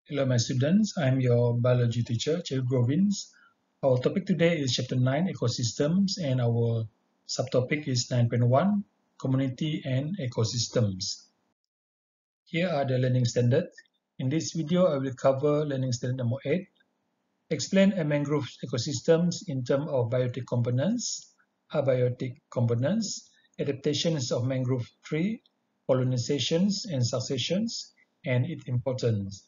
Hello my students, I am your biology teacher, Chair Grovins. Our topic today is chapter 9, ecosystems, and our subtopic is 9.1, community and ecosystems. Here are the learning standards. In this video, I will cover learning standard number 8. Explain a mangrove ecosystems in terms of biotic components, abiotic components, adaptations of mangrove tree, colonizations and successions, and its importance.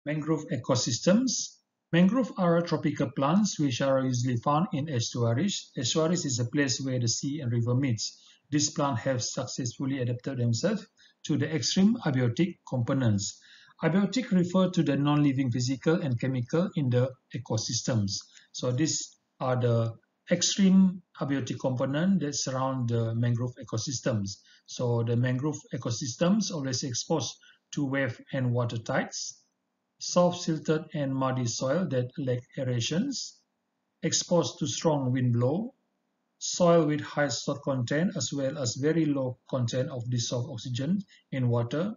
Mangrove ecosystems. Mangrove are tropical plants which are usually found in estuaries. Estuaries is a place where the sea and river meets. These plants have successfully adapted themselves to the extreme abiotic components. Abiotic refer to the non-living physical and chemical in the ecosystems. So these are the extreme abiotic components that surround the mangrove ecosystems. So the mangrove ecosystems always exposed to wave and water tides, soft, silted, and muddy soil that lack aerations, exposed to strong wind blow, soil with high salt content as well as very low content of dissolved oxygen in water,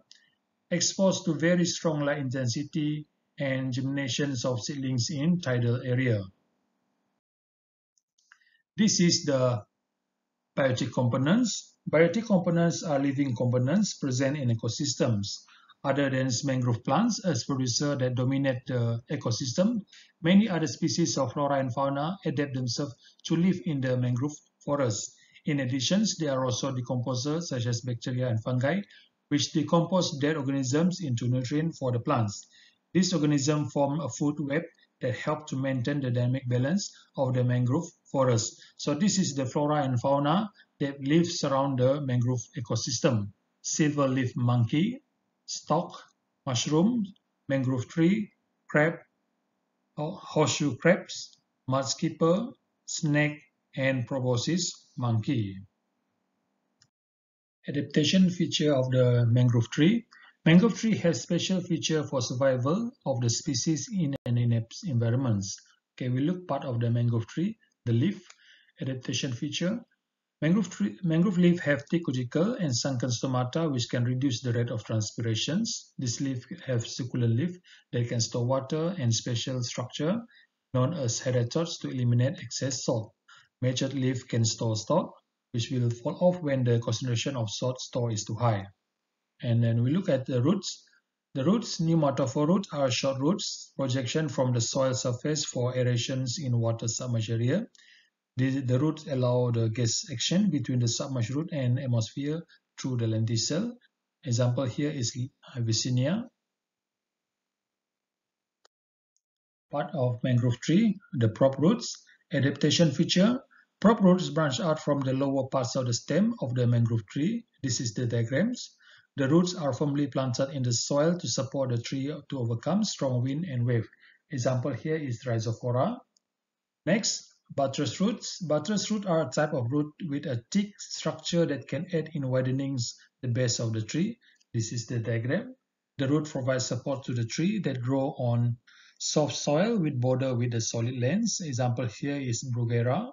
exposed to very strong light intensity, and germinations of seedlings in tidal area. This is the biotic components. Biotic components are living components present in ecosystems. Other than mangrove plants as producers that dominate the ecosystem, many other species of flora and fauna adapt themselves to live in the mangrove forest. In addition, there are also decomposers such as bacteria and fungi, which decompose dead organisms into nutrients for the plants. These organisms form a food web that help to maintain the dynamic balance of the mangrove forest. So this is the flora and fauna that lives around the mangrove ecosystem. Silver-leaf monkey, stock, mushroom, mangrove tree, crab, horseshoe crabs, mudskipper, snake, and proboscis monkey. Adaptation feature of the mangrove tree. Mangrove tree has special feature for survival of the species in an inept environments. Okay, we look part of the mangrove tree, the leaf, adaptation feature. Mangrove leaf have thick cuticle and sunken stomata which can reduce the rate of transpirations. This leaf have succulent leaf that can store water and special structure known as hydrators to eliminate excess salt. Mature leaf can store salt which will fall off when the concentration of salt store is too high. And then we look at the roots. The roots, pneumatophore roots, are short roots, projection from the soil surface for aerations in water submerged area. The roots allow the gas action between the submerged root and atmosphere through the lenticel. Example here is Avicennia. Part of mangrove tree, the prop roots. Adaptation feature. Prop roots branch out from the lower parts of the stem of the mangrove tree. This is the diagrams. The roots are firmly planted in the soil to support the tree to overcome strong wind and wave. Example here is Rhizophora. Next, buttress roots. Buttress roots are a type of root with a thick structure that can aid in widening the base of the tree. This is the diagram. The root provides support to the tree that grow on soft soil with border with a solid lens. Example here is Bruguera.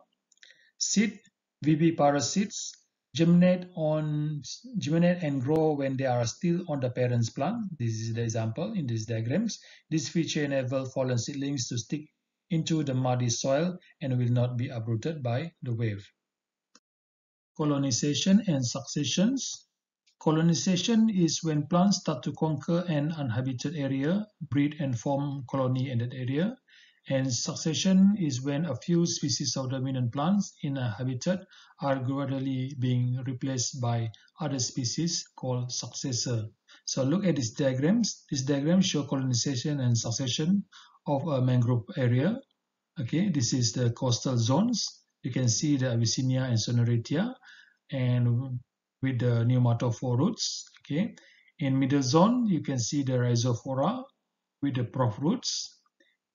Seed, viviparous seeds, germinate and grow when they are still on the parent's plant. This is the example in these diagrams. This feature enables fallen seedlings to stick into the muddy soil and will not be uprooted by the wave. Colonization and successions. Colonization is when plants start to conquer an uninhabited area, breed and form colony in that area. And succession is when a few species of dominant plants in a habitat are gradually being replaced by other species called successor. So look at these diagrams. These diagrams show colonization and succession of a mangrove area. Okay, this is the coastal zones. You can see the Avicennia and Sonoratia, and with the pneumatophore roots. Okay, in middle zone you can see the Rhizophora with the prop roots,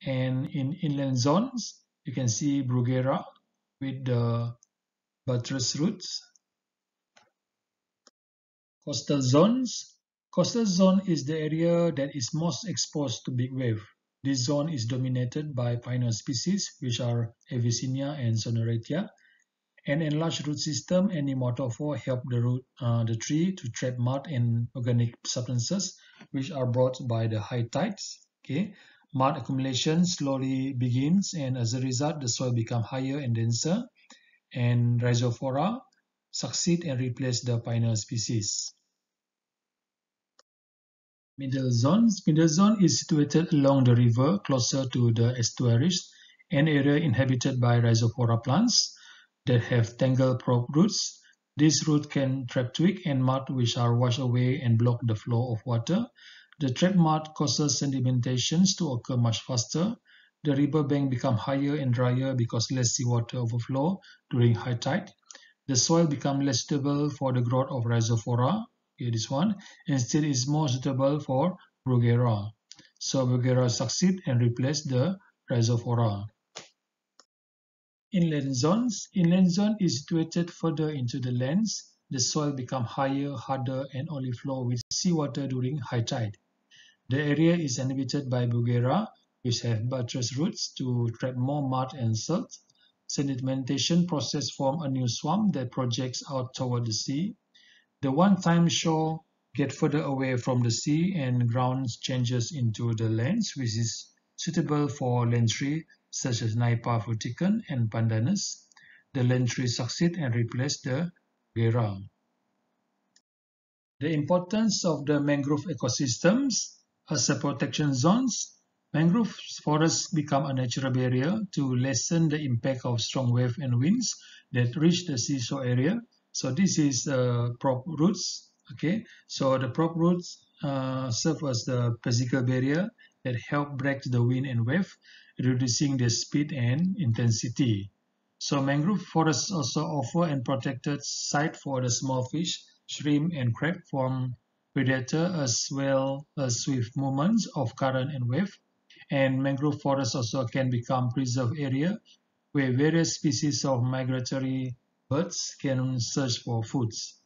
and in inland zones you can see Bruguera with the buttress roots. Coastal zones. Coastal zone is the area that is most exposed to big wave. This zone is dominated by pioneer species which are Avicennia and Sonoratia. An enlarged root system and pneumatophore help the tree to trap mud and organic substances which are brought by the high tides. Okay, mud accumulation slowly begins, and as a result, the soil becomes higher and denser, and rhizophora succeed and replace the pioneer species. Middle zones. Middle zone is situated along the river, closer to the estuaries, an area inhabited by rhizophora plants that have tangled prop roots. These roots can trap twig and mud, which are washed away and block the flow of water. The trapped mud causes sedimentations to occur much faster. The riverbank becomes higher and drier because less seawater overflow during high tide. The soil becomes less suitable for the growth of rhizophora. Here this one. Instead is more suitable for Bruguera. So Bruguera succeed and replace the rhizophora. Inland zones. Inland zone is situated further into the lands. The soil becomes higher, harder, and only flow with seawater during high tide. The area is inhabited by Bruguera, which have buttress roots to trap more mud and silt. Sedimentation process form a new swamp that projects out toward the sea. The one-time shore get further away from the sea and ground changes into the lands, which is suitable for land tree such as Naipa fruticans and pandanus. The land trees succeed and replace the Bruguera. The importance of the mangrove ecosystems as a protection zones. Mangrove forests become a natural barrier to lessen the impact of strong waves and winds that reach the seashore area. So this is prop roots. Okay, so the prop roots serve as the physical barrier that help break the wind and wave, reducing the speed and intensity. So mangrove forests also offer a protected site for the small fish, shrimp, and crab from predators, as well as swift movements of current and wave. And mangrove forests also can become preserved area where various species of migratory birds can search for foods.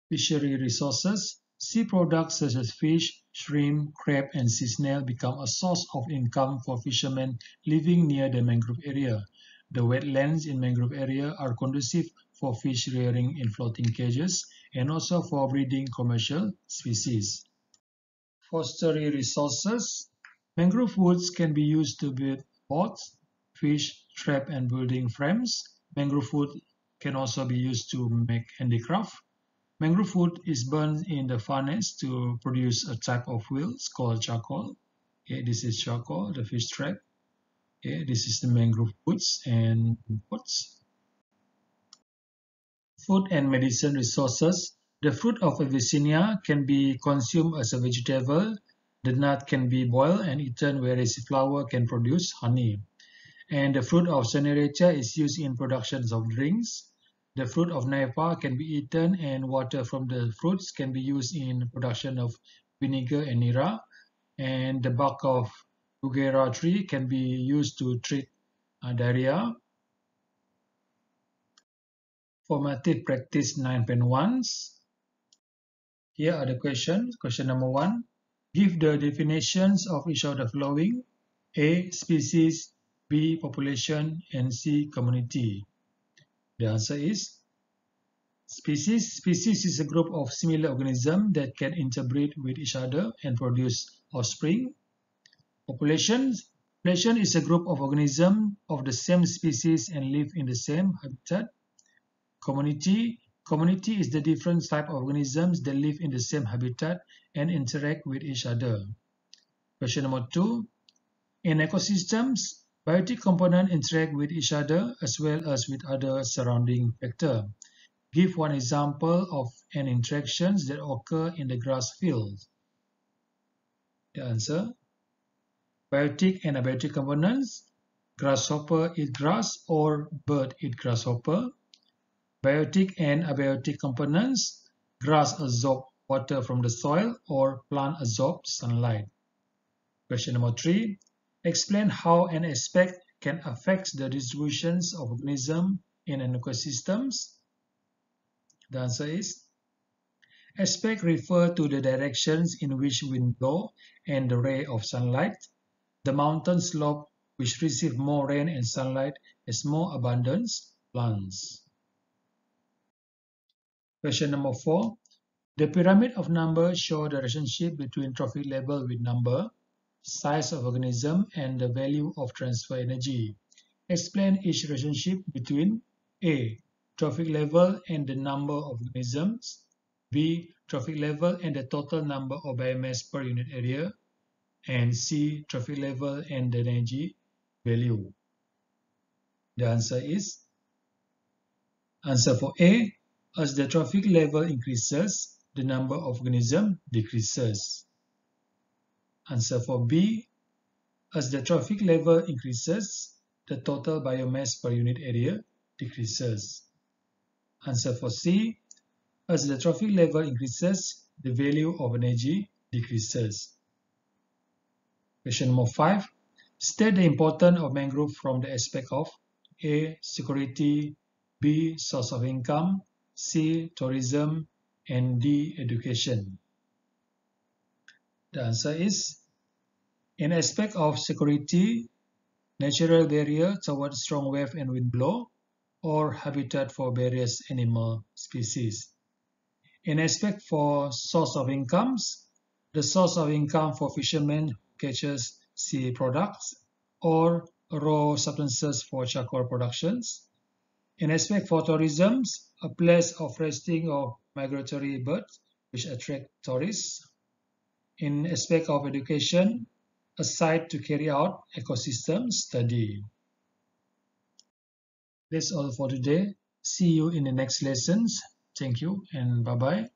Fishery resources. Sea products such as fish, shrimp, crab, and sea snail become a source of income for fishermen living near the mangrove area. The wetlands in mangrove area are conducive for fish rearing in floating cages and also for breeding commercial species. Forestry resources. Mangrove woods can be used to build boats, fish trap, and building frames. Mangrove wood can also be used to make handicraft. Mangrove wood is burned in the furnace to produce a type of wheels called charcoal. Okay, this is charcoal, the fish trap. Okay, this is the mangrove woods and boats. Food and medicine resources. The fruit of Avicennia can be consumed as a vegetable. The nut can be boiled and eaten, whereas flower can produce honey. And the fruit of Celeriaceae is used in productions of drinks. The fruit of Naipa can be eaten, and water from the fruits can be used in production of vinegar and nira. And the bark of Bruguera tree can be used to treat diarrhea. Formative practice 9.1. Here are the questions. Question number 1. Give the definitions of each of the following. A. Species, B. Population, and C. Community. The answer is species. Species is a group of similar organisms that can interbreed with each other and produce offspring. Population is a group of organisms of the same species and live in the same habitat. Community is the different type of organisms that live in the same habitat and interact with each other. Question number 2. In ecosystems, biotic components interact with each other as well as with other surrounding factors. Give one example of an interactions that occur in the grass field. The answer: biotic and abiotic components. Grasshopper eat grass or bird eat grasshopper. Biotic and abiotic components. Grass absorb water from the soil or plant absorb sunlight. Question number 3. Explain how an aspect can affect the distributions of organisms in an ecosystem. The answer is aspect refer to the directions in which wind blow and the ray of sunlight. The mountain slope which receive more rain and sunlight has more abundance plants. Question number 4. The pyramid of number shows the relationship between trophic level with number, size of organism, and the value of transfer energy. Explain each relationship between A. Trophic level and the number of organisms, B. Trophic level and the total number of biomass per unit area, and C. Trophic level and the energy value. The answer for A. As the trophic level increases, the number of organisms decreases. Answer for B. As the trophic level increases, the total biomass per unit area decreases. Answer for C. As the trophic level increases, the value of energy decreases. Question number 5. State the importance of mangrove from the aspect of A. Security, B. Source of income, C. Tourism, and D. Education. The answer is, in aspect of security, natural barrier towards strong wave and wind blow, or habitat for various animal species. In aspect for source of incomes, the source of income for fishermen who catches sea products or raw substances for charcoal productions. In aspect for tourism, a place of resting of migratory birds which attract tourists. In aspect of education, a site to carry out ecosystem study. That's all for today. See you in the next lessons. Thank you and bye-bye.